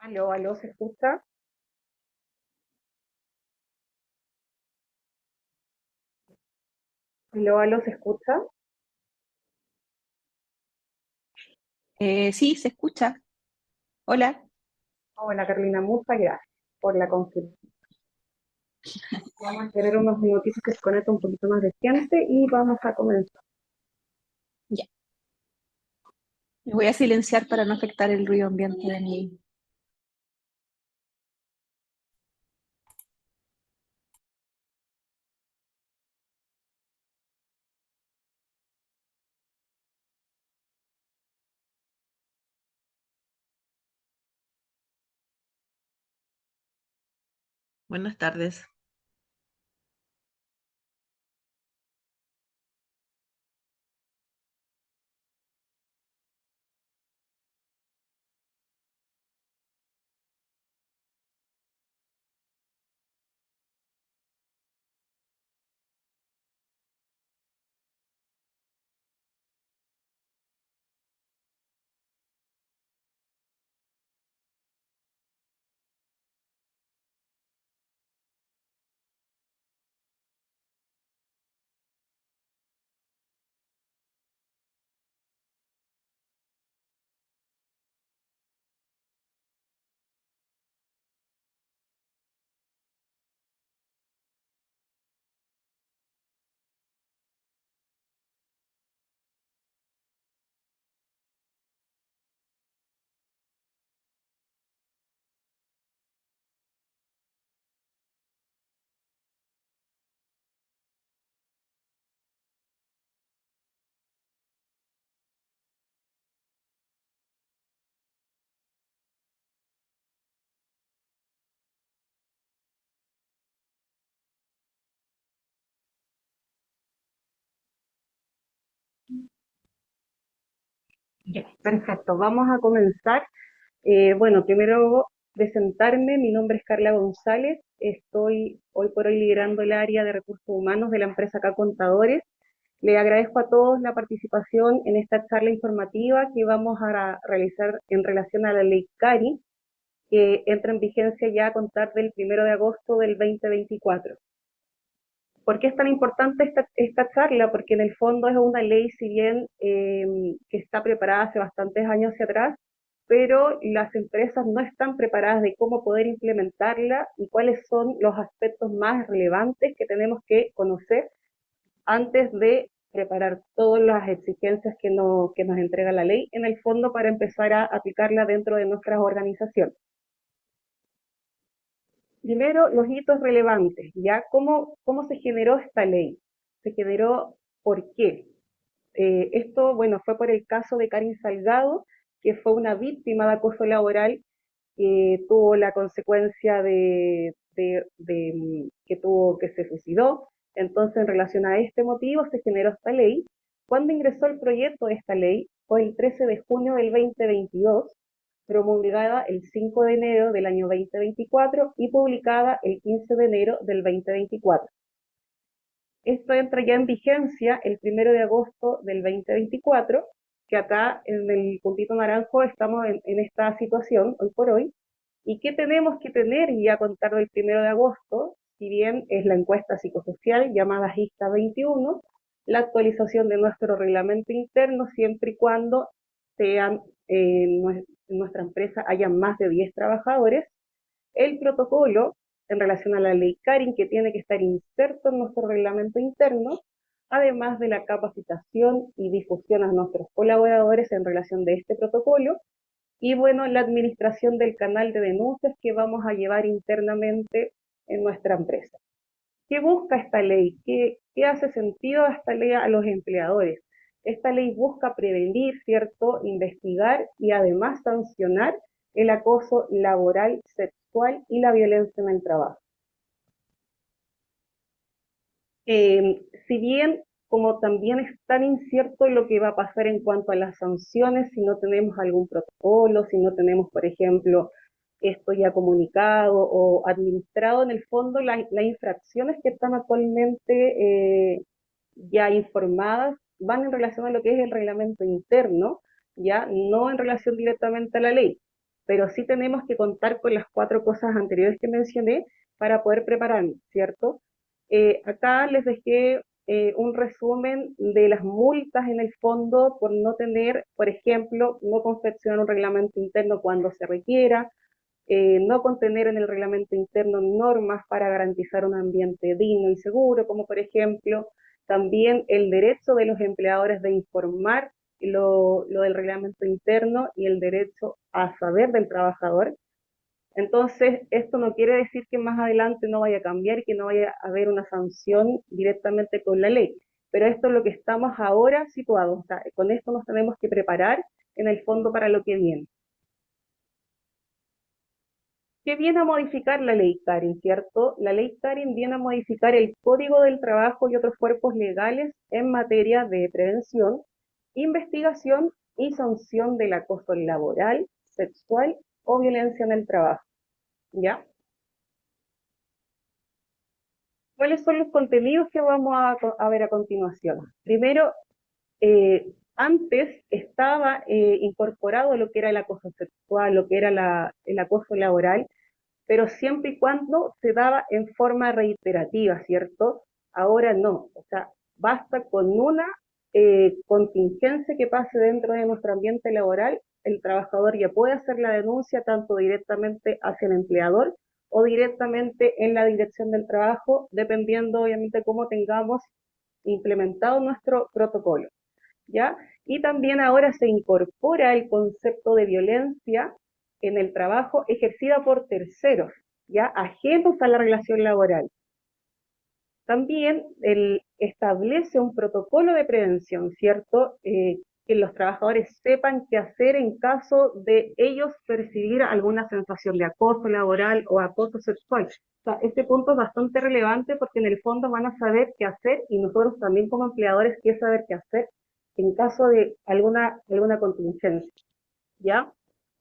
Aló, aló, ¿se escucha? Aló, aló, ¿se escucha? Sí, se escucha. Hola. Hola, Carolina, muchas gracias por la confirmación. Vamos a tener unos minutitos que se conecta un poquito más de gente y vamos a comenzar. Ya. Me voy a silenciar para no afectar el ruido ambiente de mi. Buenas tardes. Ya, perfecto, vamos a comenzar. Bueno, primero presentarme, mi nombre es Carla González, estoy hoy por hoy liderando el área de recursos humanos de la empresa K Contadores. Le agradezco a todos la participación en esta charla informativa que vamos a realizar en relación a la ley CARI, que entra en vigencia ya a contar del 1 de agosto del 2024. ¿Por qué es tan importante esta charla? Porque en el fondo es una ley, si bien que está preparada hace bastantes años hacia atrás, pero las empresas no están preparadas de cómo poder implementarla y cuáles son los aspectos más relevantes que tenemos que conocer antes de preparar todas las exigencias que nos entrega la ley, en el fondo para empezar a aplicarla dentro de nuestras organizaciones. Primero, los hitos relevantes, ¿ya? ¿Cómo se generó esta ley? Se generó, ¿por qué? Esto, bueno, fue por el caso de Karin Salgado, que fue una víctima de acoso laboral que tuvo la consecuencia que tuvo que se suicidó. Entonces, en relación a este motivo, se generó esta ley. Cuando ingresó el proyecto de esta ley fue el 13 de junio del 2022, promulgada el 5 de enero del año 2024 y publicada el 15 de enero del 2024. Esto entra ya en vigencia el 1 de agosto del 2024, que acá en el puntito naranjo estamos en esta situación hoy por hoy. ¿Y qué tenemos que tener y a contar del 1 de agosto? Si bien es la encuesta psicosocial llamada GISTA 21, la actualización de nuestro reglamento interno siempre y cuando sean en nuestra empresa hayan más de 10 trabajadores, el protocolo en relación a la ley CARIN, que tiene que estar inserto en nuestro reglamento interno, además de la capacitación y difusión a nuestros colaboradores en relación de este protocolo, y bueno, la administración del canal de denuncias que vamos a llevar internamente en nuestra empresa. ¿Qué busca esta ley? ¿Qué hace sentido esta ley a los empleadores? Esta ley busca prevenir, ¿cierto?, investigar y además sancionar el acoso laboral, sexual y la violencia en el trabajo. Si bien como también es tan incierto lo que va a pasar en cuanto a las sanciones, si no tenemos algún protocolo, si no tenemos, por ejemplo, esto ya comunicado o administrado, en el fondo las infracciones que están actualmente ya informadas van en relación a lo que es el reglamento interno, ya no en relación directamente a la ley. pero sí tenemos que contar con las cuatro cosas anteriores que mencioné para poder prepararnos, ¿cierto? Acá les dejé un resumen de las multas en el fondo por no tener, por ejemplo, no confeccionar un reglamento interno cuando se requiera, no contener en el reglamento interno normas para garantizar un ambiente digno y seguro, como por ejemplo también el derecho de los empleadores de informar lo del reglamento interno y el derecho a saber del trabajador. Entonces, esto no quiere decir que más adelante no vaya a cambiar y que no vaya a haber una sanción directamente con la ley, pero esto es lo que estamos ahora situados. O sea, con esto nos tenemos que preparar en el fondo para lo que viene. ¿Qué viene a modificar la ley Karin, cierto? La ley Karin viene a modificar el Código del Trabajo y otros cuerpos legales en materia de prevención, investigación y sanción del acoso laboral, sexual o violencia en el trabajo. ¿Ya? ¿Cuáles son los contenidos que vamos a ver a continuación? Primero, antes estaba incorporado lo que era el acoso sexual, lo que era el acoso laboral, pero siempre y cuando se daba en forma reiterativa, ¿cierto? Ahora no, o sea, basta con una contingencia que pase dentro de nuestro ambiente laboral, el trabajador ya puede hacer la denuncia tanto directamente hacia el empleador o directamente en la dirección del trabajo, dependiendo obviamente cómo tengamos implementado nuestro protocolo, ¿ya? Y también ahora se incorpora el concepto de violencia en el trabajo ejercida por terceros, ya ajenos a la relación laboral. También establece un protocolo de prevención, ¿cierto? Que los trabajadores sepan qué hacer en caso de ellos percibir alguna sensación de acoso laboral o acoso sexual. O sea, este punto es bastante relevante porque en el fondo van a saber qué hacer y nosotros también como empleadores qué saber qué hacer en caso de alguna contingencia, ¿ya?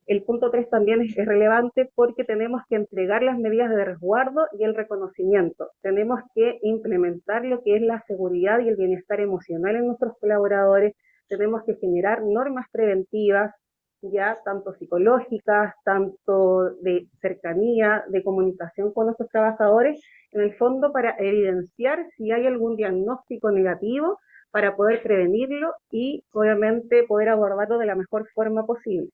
El punto 3 también es relevante porque tenemos que entregar las medidas de resguardo y el reconocimiento. Tenemos que implementar lo que es la seguridad y el bienestar emocional en nuestros colaboradores. Tenemos que generar normas preventivas, ya tanto psicológicas, tanto de cercanía, de comunicación con nuestros trabajadores, en el fondo para evidenciar si hay algún diagnóstico negativo para poder prevenirlo y obviamente poder abordarlo de la mejor forma posible.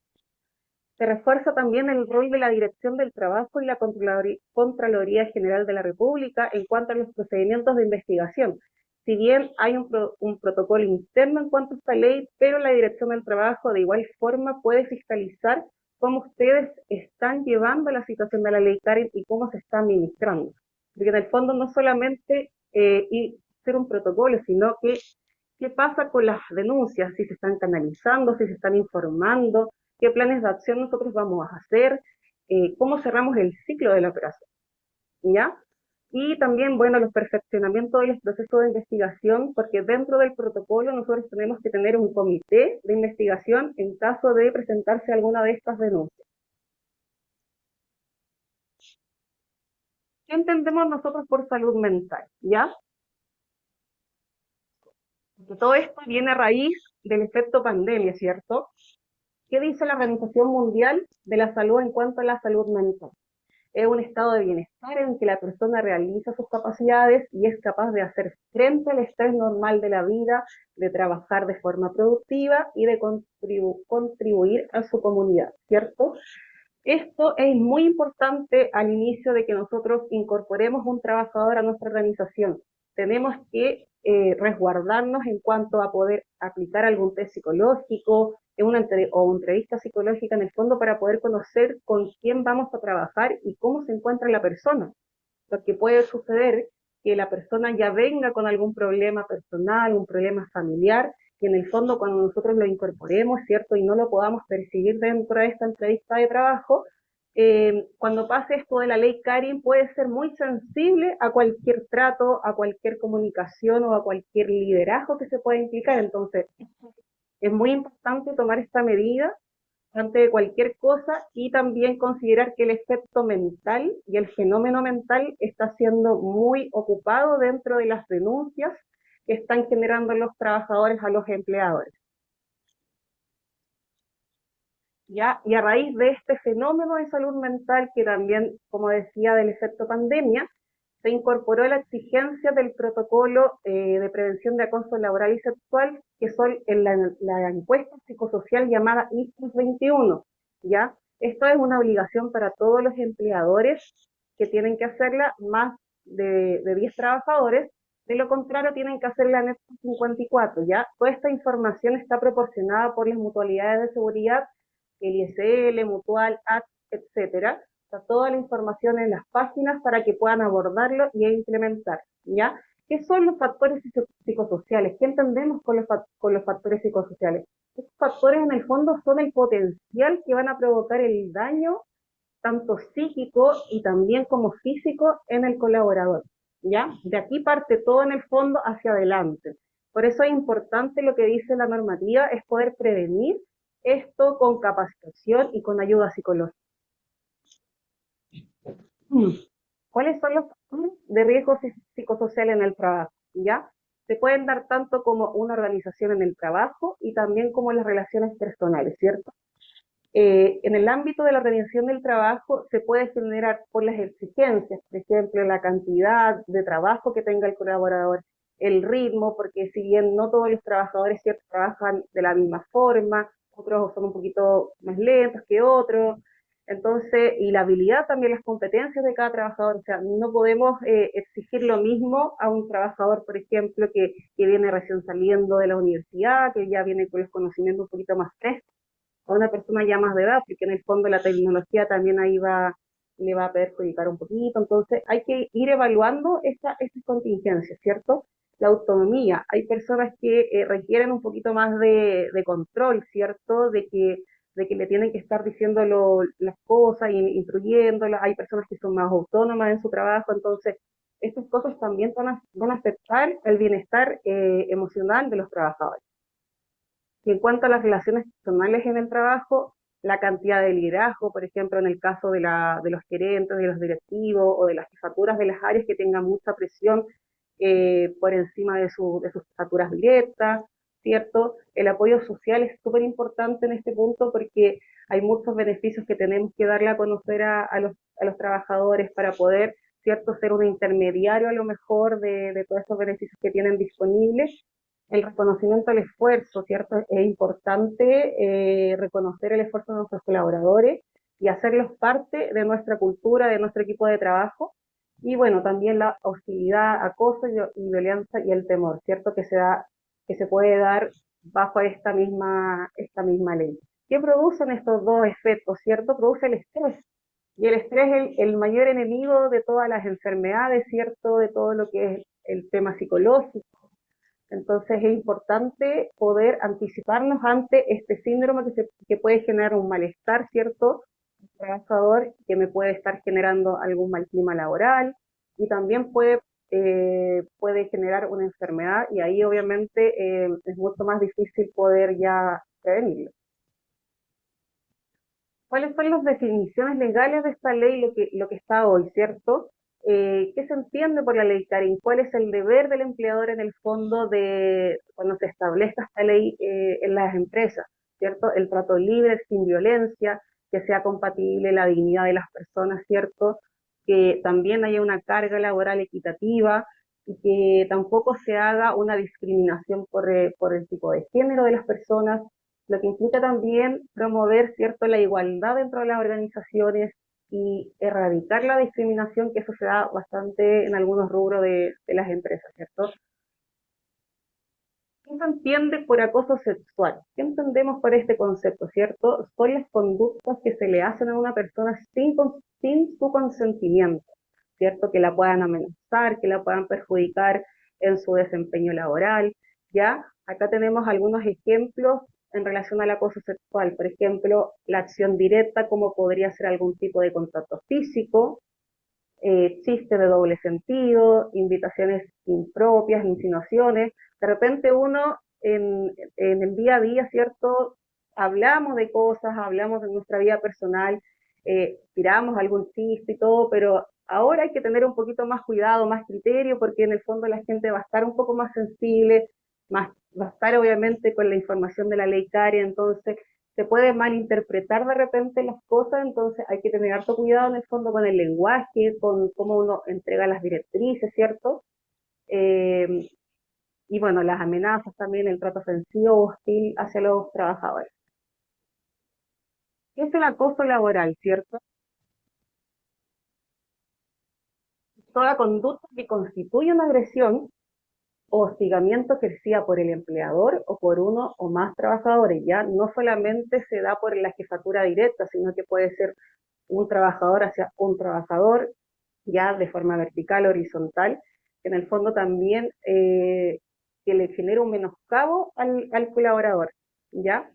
Se refuerza también el rol de la Dirección del Trabajo y la Contraloría General de la República en cuanto a los procedimientos de investigación. Si bien hay un protocolo interno en cuanto a esta ley, pero la Dirección del Trabajo de igual forma puede fiscalizar cómo ustedes están llevando la situación de la ley Karen y cómo se está administrando. Porque en el fondo no solamente ser un protocolo, sino que qué pasa con las denuncias, si se están canalizando, si se están informando, qué planes de acción nosotros vamos a hacer, cómo cerramos el ciclo de la operación, ¿ya? Y también, bueno, los perfeccionamientos de los procesos de investigación, porque dentro del protocolo nosotros tenemos que tener un comité de investigación en caso de presentarse alguna de estas denuncias. ¿Qué entendemos nosotros por salud mental? ¿Ya? Porque todo esto viene a raíz del efecto pandemia, ¿cierto? ¿Qué dice la Organización Mundial de la Salud en cuanto a la salud mental? Es un estado de bienestar en que la persona realiza sus capacidades y es capaz de hacer frente al estrés normal de la vida, de trabajar de forma productiva y de contribuir a su comunidad, ¿cierto? Esto es muy importante al inicio de que nosotros incorporemos un trabajador a nuestra organización. Tenemos que resguardarnos en cuanto a poder aplicar algún test psicológico o entrevista psicológica en el fondo para poder conocer con quién vamos a trabajar y cómo se encuentra la persona. Porque puede suceder que la persona ya venga con algún problema personal, un problema familiar, y en el fondo cuando nosotros lo incorporemos, ¿cierto? Y no lo podamos percibir dentro de esta entrevista de trabajo, cuando pase esto de la ley Karin puede ser muy sensible a cualquier trato, a cualquier comunicación o a cualquier liderazgo que se pueda implicar. Entonces, es muy importante tomar esta medida ante cualquier cosa y también considerar que el efecto mental y el fenómeno mental está siendo muy ocupado dentro de las denuncias que están generando los trabajadores a los empleadores. ¿ya? Y a raíz de este fenómeno de salud mental, que también, como decía, del efecto pandemia, se incorporó la exigencia del protocolo de prevención de acoso laboral y sexual, que son en la encuesta psicosocial llamada ISTUS 21, ¿ya? Esto es una obligación para todos los empleadores que tienen que hacerla, más de 10 trabajadores. De lo contrario, tienen que hacerla en estos 54, ¿ya? Toda esta información está proporcionada por las mutualidades de seguridad, el ISL, Mutual, ACT, etcétera. Está toda la información en las páginas para que puedan abordarlo y implementar, ¿ya? ¿Qué son los factores psicosociales? ¿Qué entendemos con los factores psicosociales? Estos factores en el fondo son el potencial que van a provocar el daño tanto psíquico y también como físico en el colaborador, ¿ya? De aquí parte todo en el fondo hacia adelante. Por eso es importante lo que dice la normativa, es poder prevenir esto con capacitación y con ayuda psicológica. ¿Cuáles son los factores de riesgo psicosocial en el trabajo? ¿Ya? Se pueden dar tanto como una organización en el trabajo y también como las relaciones personales, ¿cierto? En el ámbito de la organización del trabajo se puede generar por las exigencias, por ejemplo, la cantidad de trabajo que tenga el colaborador, el ritmo, porque si bien no todos los trabajadores, ¿cierto?, trabajan de la misma forma, otros son un poquito más lentos que otros, entonces, y la habilidad también, las competencias de cada trabajador, o sea, no podemos exigir lo mismo a un trabajador, por ejemplo, que viene recién saliendo de la universidad, que ya viene con los conocimientos un poquito más frescos, a una persona ya más de edad, porque en el fondo la tecnología también ahí le va a perjudicar un poquito, entonces hay que ir evaluando estas contingencias, ¿cierto? La autonomía, hay personas que requieren un poquito más de control, ¿cierto? De que le tienen que estar diciendo las cosas, instruyéndolas, hay personas que son más autónomas en su trabajo, entonces estas cosas también van a afectar el bienestar emocional de los trabajadores. Y en cuanto a las relaciones personales en el trabajo, la cantidad de liderazgo, por ejemplo, en el caso de los gerentes, de los directivos o de las jefaturas de las áreas que tengan mucha presión por encima de sus jefaturas directas, ¿cierto? El apoyo social es súper importante en este punto porque hay muchos beneficios que tenemos que darle a conocer a los trabajadores para poder, ¿cierto?, ser un intermediario a lo mejor de todos estos beneficios que tienen disponibles. El reconocimiento del esfuerzo, ¿cierto? Es importante reconocer el esfuerzo de nuestros colaboradores y hacerlos parte de nuestra cultura, de nuestro equipo de trabajo. Y bueno, también la hostilidad, acoso y violencia y el temor, ¿cierto? Que se puede dar bajo esta misma ley. ¿Qué producen estos dos efectos, cierto? Produce el estrés. Y el estrés es el mayor enemigo de todas las enfermedades, ¿cierto? De todo lo que es el tema psicológico. Entonces es importante poder anticiparnos ante este síndrome que puede generar un malestar, ¿cierto? Un trabajador que me puede estar generando algún mal clima laboral y también puede generar una enfermedad y ahí obviamente es mucho más difícil poder ya prevenirlo. ¿Cuáles son las definiciones legales de esta ley, lo que está hoy, cierto? ¿Qué se entiende por la ley, Karin? ¿Cuál es el deber del empleador en el fondo de cuando se establezca esta ley en las empresas, cierto? El trato libre, sin violencia, que sea compatible la dignidad de las personas, cierto? Que también haya una carga laboral equitativa y que tampoco se haga una discriminación por el tipo de género de las personas, lo que implica también promover, ¿cierto?, la igualdad dentro de las organizaciones y erradicar la discriminación, que eso se da bastante en algunos rubros de las empresas, ¿cierto? ¿Qué se entiende por acoso sexual? ¿Qué entendemos por este concepto, cierto? Son las conductas que se le hacen a una persona sin su consentimiento, ¿cierto? Que la puedan amenazar, que la puedan perjudicar en su desempeño laboral, ¿ya? Acá tenemos algunos ejemplos en relación al acoso sexual, por ejemplo, la acción directa, como podría ser algún tipo de contacto físico, chistes de doble sentido, invitaciones impropias, insinuaciones. De repente uno en el día a día, ¿cierto? Hablamos de cosas, hablamos de nuestra vida personal, tiramos algún chiste y todo, pero ahora hay que tener un poquito más cuidado, más criterio, porque en el fondo la gente va a estar un poco más sensible, va a estar obviamente con la información de la ley CARE, entonces se puede malinterpretar de repente las cosas, entonces hay que tener harto cuidado en el fondo con el lenguaje, con cómo uno entrega las directrices, ¿cierto? Eh, y bueno, las amenazas también, el trato ofensivo o hostil hacia los trabajadores. ¿Qué es el acoso laboral, cierto? Toda conducta que constituye una agresión o hostigamiento ejercida por el empleador o por uno o más trabajadores. Ya no solamente se da por la jefatura directa, sino que puede ser un trabajador hacia un trabajador, ya de forma vertical, horizontal, que en el fondo también que le genera un menoscabo al colaborador, ¿ya?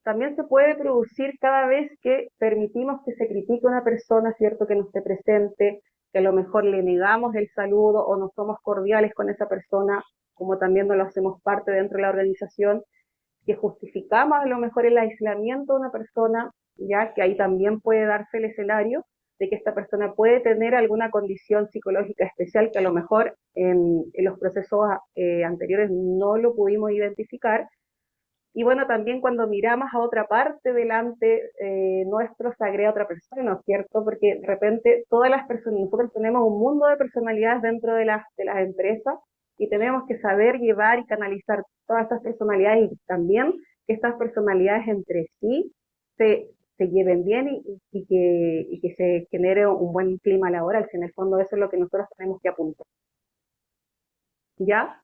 También se puede producir cada vez que permitimos que se critique a una persona, ¿cierto?, que no esté presente, que a lo mejor le negamos el saludo o no somos cordiales con esa persona, como también no lo hacemos parte dentro de la organización, que justificamos a lo mejor el aislamiento de una persona, ya que ahí también puede darse el escenario de que esta persona puede tener alguna condición psicológica especial que a lo mejor en los procesos anteriores no lo pudimos identificar. Y bueno, también cuando miramos a otra parte delante nuestro se agrega otra persona, ¿no es cierto? Porque de repente todas las personas, nosotros tenemos un mundo de personalidades dentro de las empresas y tenemos que saber llevar y canalizar todas estas personalidades y también que estas personalidades entre sí se lleven bien y que se genere un buen clima laboral, si en el fondo eso es lo que nosotros tenemos que apuntar. ¿Ya?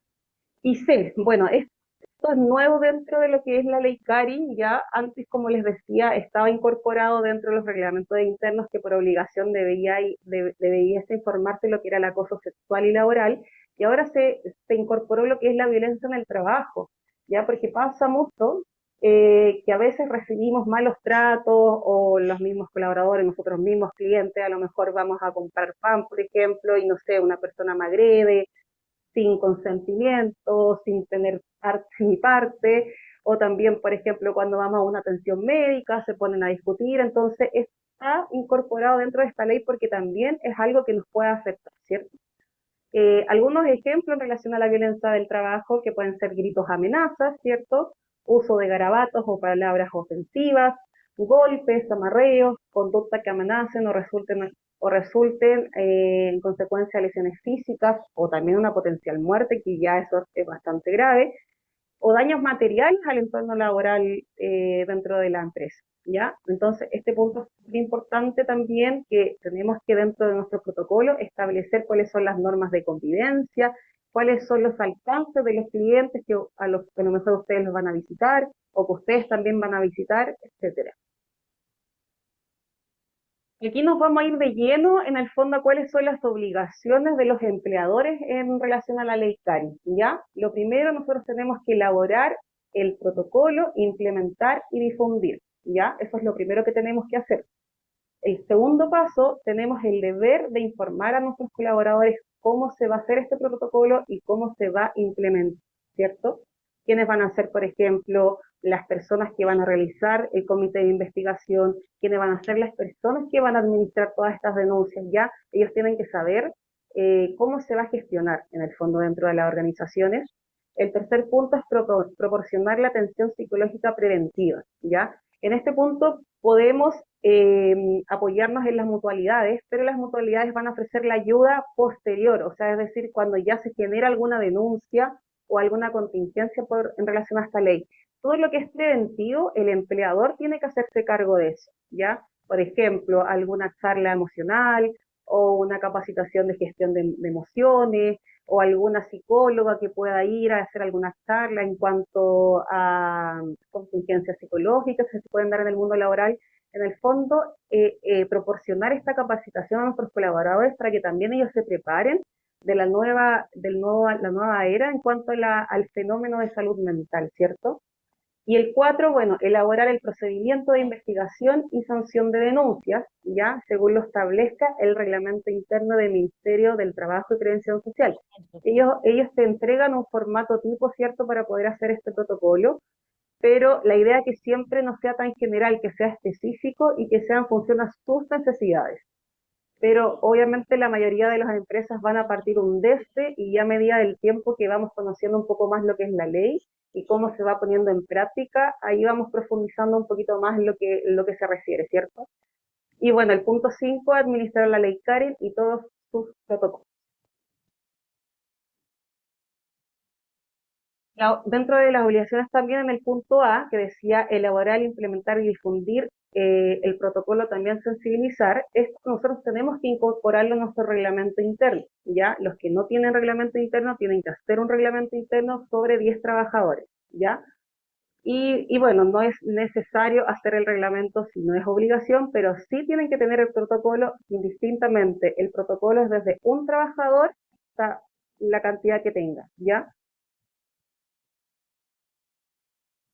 Y C, bueno, esto es nuevo dentro de lo que es la ley CARI, ya antes, como les decía, estaba incorporado dentro de los reglamentos internos que por obligación debía informarse lo que era el acoso sexual y laboral, y ahora se incorporó lo que es la violencia en el trabajo, ya porque pasa mucho que a veces recibimos malos tratos o los mismos colaboradores, nosotros mismos clientes, a lo mejor vamos a comprar pan, por ejemplo, y no sé, una persona me agrede, sin consentimiento, sin tener parte ni parte, o también, por ejemplo, cuando vamos a una atención médica, se ponen a discutir, entonces está incorporado dentro de esta ley porque también es algo que nos puede afectar, ¿cierto? Algunos ejemplos en relación a la violencia del trabajo que pueden ser gritos, amenazas, ¿cierto? Uso de garabatos o palabras ofensivas, golpes, amarreos, conducta que amenacen o resulten en consecuencia de lesiones físicas o también una potencial muerte, que ya eso es bastante grave, o daños materiales al entorno laboral dentro de la empresa, ¿ya? Entonces, este punto es muy importante también, que tenemos que dentro de nuestro protocolo establecer cuáles son las normas de convivencia, cuáles son los alcances de los clientes que a lo mejor ustedes los van a visitar o que ustedes también van a visitar, etcétera. Aquí nos vamos a ir de lleno, en el fondo, a cuáles son las obligaciones de los empleadores en relación a la ley CARI, ¿ya? Lo primero, nosotros tenemos que elaborar el protocolo, implementar y difundir, ¿ya? Eso es lo primero que tenemos que hacer. El segundo paso, tenemos el deber de informar a nuestros colaboradores cómo se va a hacer este protocolo y cómo se va a implementar, ¿cierto? Quiénes van a ser, por ejemplo, las personas que van a realizar el comité de investigación, quiénes van a ser las personas que van a administrar todas estas denuncias, ya ellos tienen que saber cómo se va a gestionar en el fondo dentro de las organizaciones. El tercer punto es proporcionar la atención psicológica preventiva, ¿ya? En este punto podemos apoyarnos en las mutualidades, pero las mutualidades van a ofrecer la ayuda posterior, o sea, es decir, cuando ya se genera alguna denuncia o alguna contingencia en relación a esta ley. Todo lo que es preventivo, el empleador tiene que hacerse cargo de eso, ¿ya? Por ejemplo, alguna charla emocional o una capacitación de gestión de emociones, o alguna psicóloga que pueda ir a hacer alguna charla en cuanto a contingencias psicológicas que se pueden dar en el mundo laboral. En el fondo, proporcionar esta capacitación a nuestros colaboradores para que también ellos se preparen de la nueva era en cuanto al fenómeno de salud mental, ¿cierto? Y el 4, bueno, elaborar el procedimiento de investigación y sanción de denuncias, ya según lo establezca el reglamento interno del Ministerio del Trabajo y Prevención Social. Ellos te entregan un formato tipo, ¿cierto?, para poder hacer este protocolo, pero la idea es que siempre no sea tan general, que sea específico y que sea en función a sus necesidades. pero obviamente la mayoría de las empresas van a partir un desde y ya a medida del tiempo que vamos conociendo un poco más lo que es la ley y cómo se va poniendo en práctica, ahí vamos profundizando un poquito más en lo que se refiere, ¿cierto? Y bueno, el punto 5, administrar la ley Karen y todos sus protocolos. Dentro de las obligaciones también en el punto A, que decía elaborar, implementar y difundir el protocolo, también sensibilizar, esto nosotros tenemos que incorporarlo en nuestro reglamento interno. Ya los que no tienen reglamento interno tienen que hacer un reglamento interno sobre 10 trabajadores, ¿ya? Y bueno, no es necesario hacer el reglamento si no es obligación, pero sí tienen que tener el protocolo indistintamente. El protocolo es desde un trabajador hasta la cantidad que tenga, ¿ya?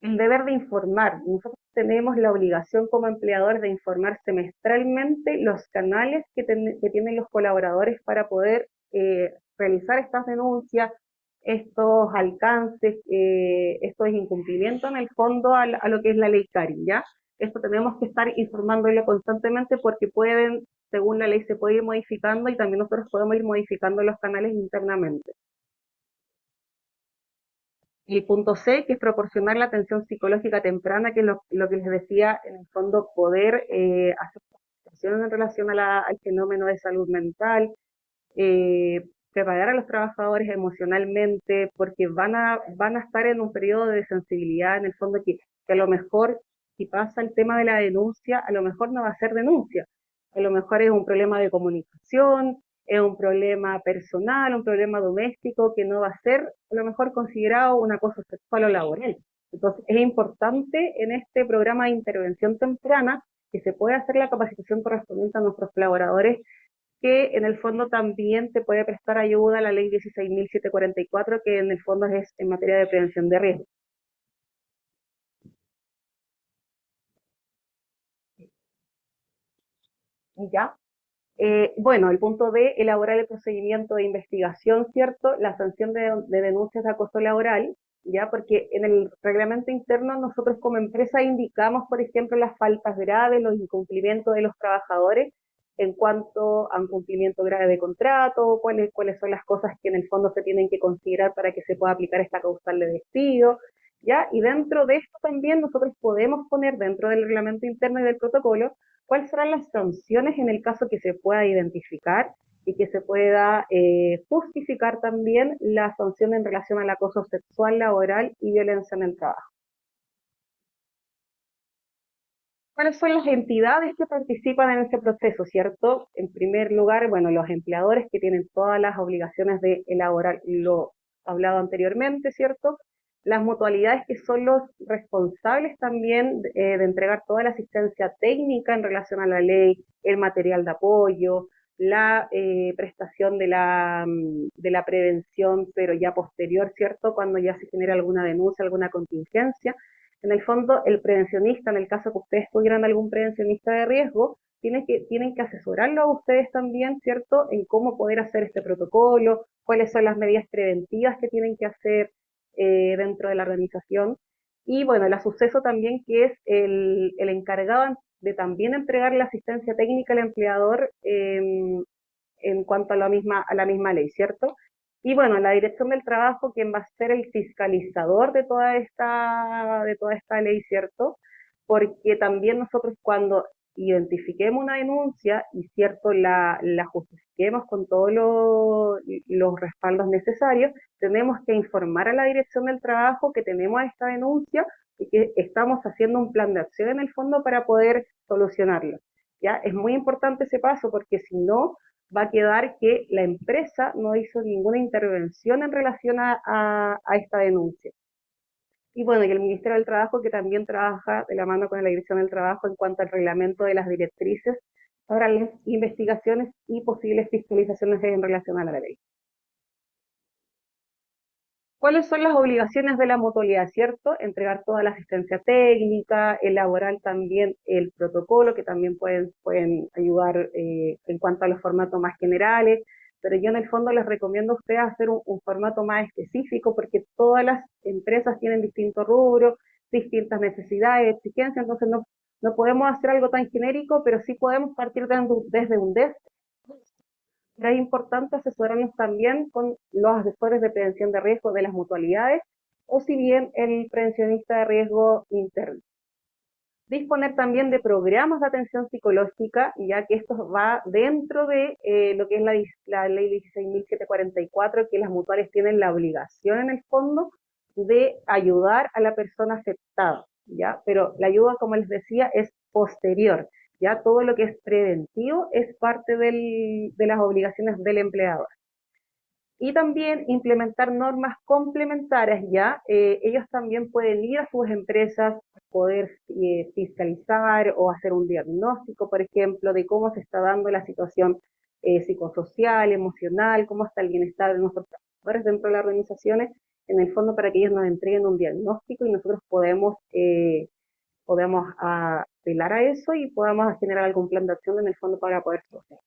El deber de informar. Nosotros tenemos la obligación como empleadores de informar semestralmente los canales que tienen los colaboradores para poder realizar estas denuncias, estos alcances, estos incumplimientos en el fondo a lo que es la ley CARI, ¿ya? Esto tenemos que estar informándolo constantemente porque pueden, según la ley, se puede ir modificando y también nosotros podemos ir modificando los canales internamente. El punto C, que es proporcionar la atención psicológica temprana, que es lo que les decía, en el fondo, poder hacer capacitación en relación al fenómeno de salud mental, preparar a los trabajadores emocionalmente, porque van a estar en un periodo de sensibilidad, en el fondo, que a lo mejor, si pasa el tema de la denuncia, a lo mejor no va a ser denuncia, a lo mejor es un problema de comunicación, es un problema personal, un problema doméstico que no va a ser a lo mejor considerado un acoso sexual o laboral. Entonces, es importante en este programa de intervención temprana que se pueda hacer la capacitación correspondiente a nuestros colaboradores, que en el fondo también te puede prestar ayuda la ley 16.744, que en el fondo es en materia de prevención de riesgo. ¿Ya? Bueno, el punto D, elaborar el procedimiento de investigación, ¿cierto? La sanción de denuncias de acoso laboral, ¿ya? Porque en el reglamento interno nosotros como empresa indicamos, por ejemplo, las faltas graves, los incumplimientos de los trabajadores en cuanto a un cumplimiento grave de contrato, cuáles son las cosas que en el fondo se tienen que considerar para que se pueda aplicar esta causal de despido, ¿ya? Y dentro de esto también nosotros podemos poner dentro del reglamento interno y del protocolo cuáles serán las sanciones en el caso que se pueda identificar y que se pueda justificar también la sanción en relación al acoso sexual, laboral y violencia en el trabajo. ¿Cuáles son las entidades que participan en ese proceso, cierto? En primer lugar, bueno, los empleadores que tienen todas las obligaciones de elaborar lo hablado anteriormente, ¿cierto? Las mutualidades que son los responsables también de entregar toda la asistencia técnica en relación a la ley, el material de apoyo, la prestación de la prevención, pero ya posterior, ¿cierto? Cuando ya se genera alguna denuncia, alguna contingencia. En el fondo, el prevencionista, en el caso que ustedes tuvieran algún prevencionista de riesgo, tienen que asesorarlo a ustedes también, ¿cierto?, en cómo poder hacer este protocolo, cuáles son las medidas preventivas que tienen que hacer dentro de la organización. Y bueno, el suceso también que es el encargado de también entregar la asistencia técnica al empleador en cuanto a la misma ley, ¿cierto? Y bueno, la Dirección del Trabajo, quien va a ser el fiscalizador de toda esta ley, ¿cierto? Porque también nosotros cuando identifiquemos una denuncia y, ¿cierto?, la justifiquemos con todos los respaldos necesarios, tenemos que informar a la Dirección del Trabajo que tenemos esta denuncia y que estamos haciendo un plan de acción en el fondo para poder solucionarlo. ¿Ya? Es muy importante ese paso porque si no, va a quedar que la empresa no hizo ninguna intervención en relación a esta denuncia. Y bueno, y el Ministerio del Trabajo, que también trabaja de la mano con la Dirección del Trabajo en cuanto al reglamento de las directrices para las investigaciones y posibles fiscalizaciones en relación a la ley. ¿Cuáles son las obligaciones de la mutualidad, cierto? Entregar toda la asistencia técnica, elaborar también el protocolo, que también pueden ayudar en cuanto a los formatos más generales, pero yo en el fondo les recomiendo a ustedes hacer un formato más específico porque todas las empresas tienen distintos rubros, distintas necesidades, exigencias, entonces no podemos hacer algo tan genérico, pero sí podemos partir desde un DES Pero es importante asesorarnos también con los asesores de prevención de riesgo de las mutualidades o si bien el prevencionista de riesgo interno. Disponer también de programas de atención psicológica, ya que esto va dentro de lo que es la ley 16.744, que las mutuales tienen la obligación en el fondo de ayudar a la persona afectada, ¿ya? Pero la ayuda, como les decía, es posterior, ¿ya? Todo lo que es preventivo es parte de las obligaciones del empleador y también implementar normas complementarias ya. Ellos también pueden ir a sus empresas, poder fiscalizar o hacer un diagnóstico, por ejemplo, de cómo se está dando la situación psicosocial, emocional, cómo está el bienestar de nuestros trabajadores dentro de las organizaciones, en el fondo para que ellos nos entreguen un diagnóstico y nosotros podemos apelar a eso y podamos generar algún plan de acción en el fondo para poder proceder.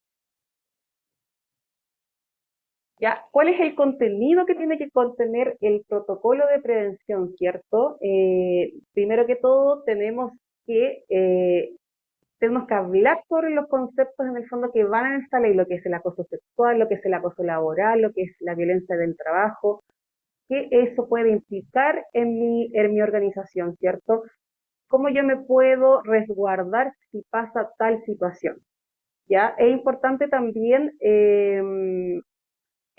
¿Ya? ¿Cuál es el contenido que tiene que contener el protocolo de prevención, cierto? Primero que todo, tenemos que hablar sobre los conceptos en el fondo que van en esta ley, lo que es el acoso sexual, lo que es el acoso laboral, lo que es la violencia del trabajo, qué eso puede implicar en mi organización, ¿cierto? ¿Cómo yo me puedo resguardar si pasa tal situación? ¿Ya? Es importante también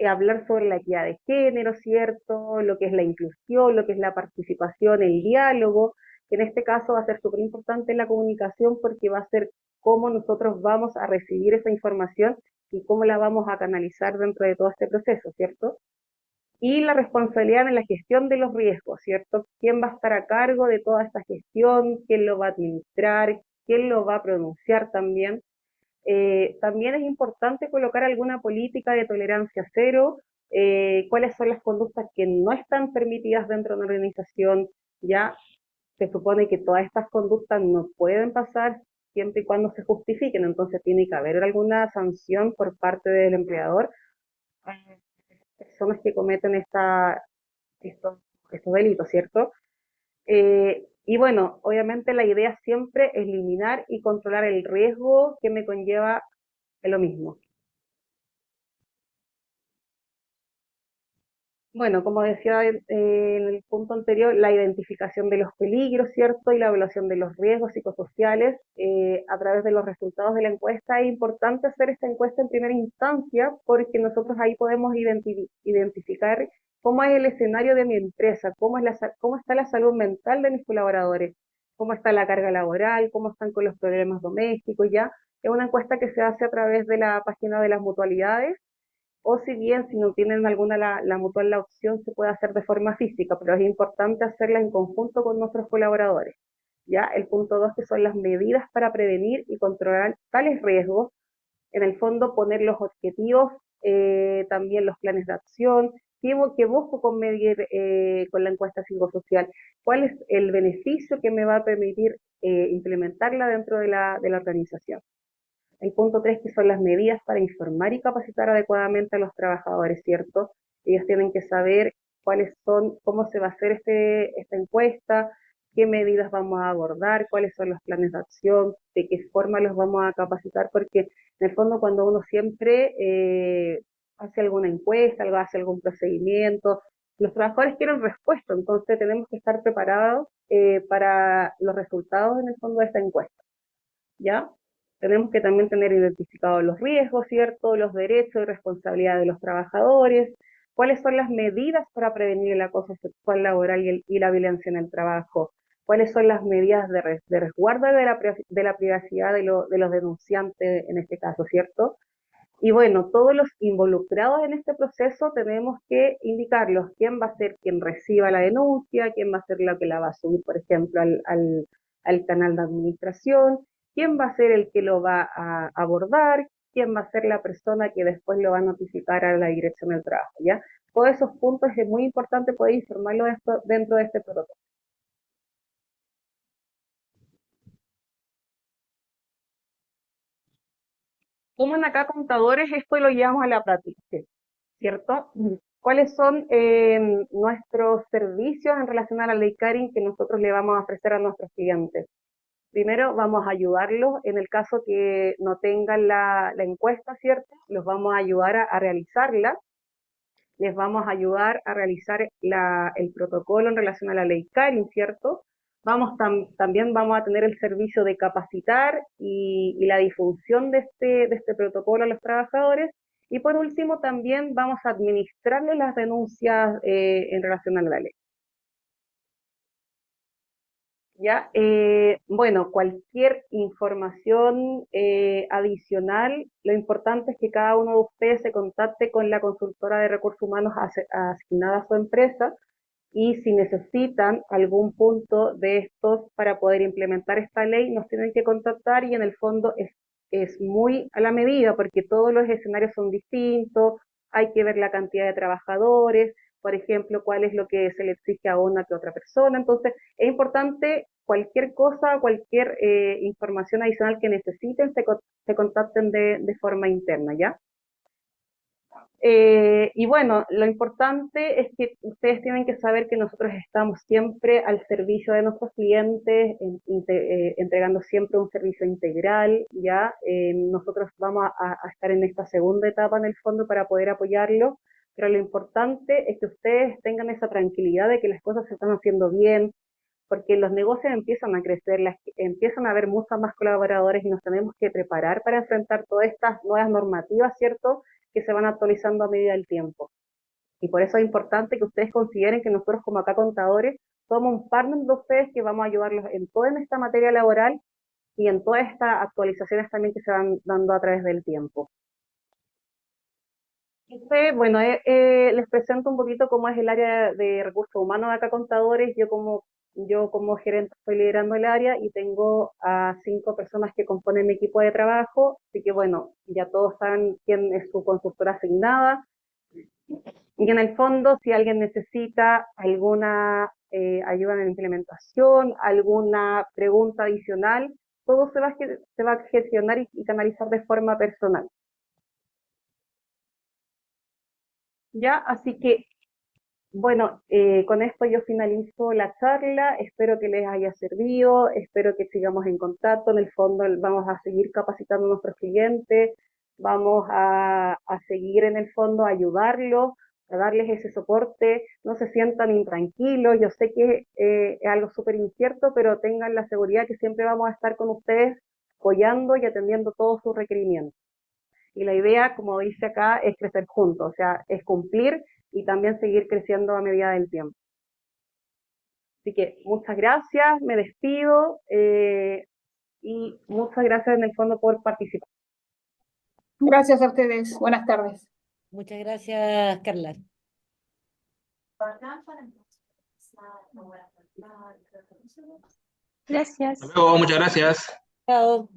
hablar sobre la equidad de género, ¿cierto? Lo que es la inclusión, lo que es la participación, el diálogo, que en este caso va a ser súper importante la comunicación porque va a ser cómo nosotros vamos a recibir esa información y cómo la vamos a canalizar dentro de todo este proceso, ¿cierto? Y la responsabilidad en la gestión de los riesgos, ¿cierto? ¿Quién va a estar a cargo de toda esta gestión? ¿Quién lo va a administrar? ¿Quién lo va a pronunciar también? También es importante colocar alguna política de tolerancia cero, cuáles son las conductas que no están permitidas dentro de una organización, ya se supone que todas estas conductas no pueden pasar siempre y cuando se justifiquen, entonces tiene que haber alguna sanción por parte del empleador a las personas que cometen estos, estos delitos, ¿cierto? Y bueno, obviamente la idea siempre es eliminar y controlar el riesgo que me conlleva lo mismo. Bueno, como decía en el punto anterior, la identificación de los peligros, ¿cierto? Y la evaluación de los riesgos psicosociales a través de los resultados de la encuesta. Es importante hacer esta encuesta en primera instancia porque nosotros ahí podemos identificar cómo es el escenario de mi empresa, cómo está la salud mental de mis colaboradores, cómo está la carga laboral, cómo están con los problemas domésticos, ¿ya? Es una encuesta que se hace a través de la página de las mutualidades o si bien si no tienen alguna la mutual la opción se puede hacer de forma física, pero es importante hacerla en conjunto con nuestros colaboradores. Ya el punto 2 que son las medidas para prevenir y controlar tales riesgos, en el fondo poner los objetivos, también los planes de acción, qué busco con medir con la encuesta psicosocial, cuál es el beneficio que me va a permitir implementarla dentro de la organización. El punto 3 que son las medidas para informar y capacitar adecuadamente a los trabajadores, ¿cierto? Ellos tienen que saber cuáles son, cómo se va a hacer esta encuesta, qué medidas vamos a abordar, cuáles son los planes de acción, de qué forma los vamos a capacitar, porque en el fondo cuando uno siempre hace alguna encuesta, hace algún procedimiento, los trabajadores quieren respuesta, entonces tenemos que estar preparados para los resultados en el fondo de esta encuesta. ¿Ya? Tenemos que también tener identificados los riesgos, ¿cierto? Los derechos y responsabilidades de los trabajadores, cuáles son las medidas para prevenir el acoso sexual laboral y la violencia en el trabajo, cuáles son las medidas de resguardo de la privacidad de los denunciantes en este caso, ¿cierto? Y bueno, todos los involucrados en este proceso tenemos que indicarlos quién va a ser quien reciba la denuncia, quién va a ser la que la va a subir, por ejemplo, al canal de administración, quién va a ser el que lo va a abordar, quién va a ser la persona que después lo va a notificar a la dirección del trabajo, ¿ya? Todos esos puntos es muy importante poder informarlo dentro de este protocolo. Como en acá contadores, esto lo llevamos a la práctica, ¿cierto? ¿Cuáles son nuestros servicios en relación a la ley Carin que nosotros le vamos a ofrecer a nuestros clientes? Primero vamos a ayudarlos en el caso que no tengan la encuesta, ¿cierto? Los vamos a ayudar a realizarla, les vamos a ayudar a realizar el protocolo en relación a la ley Karin, ¿cierto? También vamos a tener el servicio de capacitar y la difusión de este protocolo a los trabajadores. Y por último, también vamos a administrarles las denuncias en relación a la ley. ¿Ya? Bueno, cualquier información adicional, lo importante es que cada uno de ustedes se contacte con la consultora de recursos humanos asignada a su empresa y si necesitan algún punto de estos para poder implementar esta ley, nos tienen que contactar y en el fondo es muy a la medida porque todos los escenarios son distintos, hay que ver la cantidad de trabajadores, por ejemplo, cuál es lo que se le exige a una que a otra persona. Entonces, es importante cualquier cosa, cualquier información adicional que necesiten, se contacten de forma interna, ¿ya? Y bueno, lo importante es que ustedes tienen que saber que nosotros estamos siempre al servicio de nuestros clientes, entregando siempre un servicio integral, ¿ya? Nosotros vamos a estar en esta segunda etapa en el fondo para poder apoyarlo, pero lo importante es que ustedes tengan esa tranquilidad de que las cosas se están haciendo bien, porque los negocios empiezan a crecer, empiezan a haber muchos más colaboradores y nos tenemos que preparar para enfrentar todas estas nuevas normativas, ¿cierto?, que se van actualizando a medida del tiempo. Y por eso es importante que ustedes consideren que nosotros como acá contadores somos un partner de ustedes que vamos a ayudarlos en toda esta materia laboral y en todas estas actualizaciones también que se van dando a través del tiempo. Bueno, les presento un poquito cómo es el área de recursos humanos de acá contadores. Yo como gerente estoy liderando el área y tengo a 5 personas que componen mi equipo de trabajo, así que bueno, ya todos saben quién es su consultora asignada. Y en el fondo, si alguien necesita alguna ayuda en la implementación, alguna pregunta adicional, todo se va a gestionar y canalizar de forma personal. ¿Ya? Así que bueno, con esto yo finalizo la charla, espero que les haya servido, espero que sigamos en contacto, en el fondo vamos a seguir capacitando a nuestros clientes, vamos a seguir en el fondo a ayudarlos, a darles ese soporte, no se sientan intranquilos, yo sé que es algo súper incierto, pero tengan la seguridad que siempre vamos a estar con ustedes apoyando y atendiendo todos sus requerimientos. Y la idea, como dice acá, es crecer juntos, o sea, es cumplir y también seguir creciendo a medida del tiempo. Así que muchas gracias, me despido y muchas gracias en el fondo por participar. Gracias a ustedes. Buenas tardes. Muchas gracias, Carla. Gracias. Hasta luego, muchas gracias. Chao.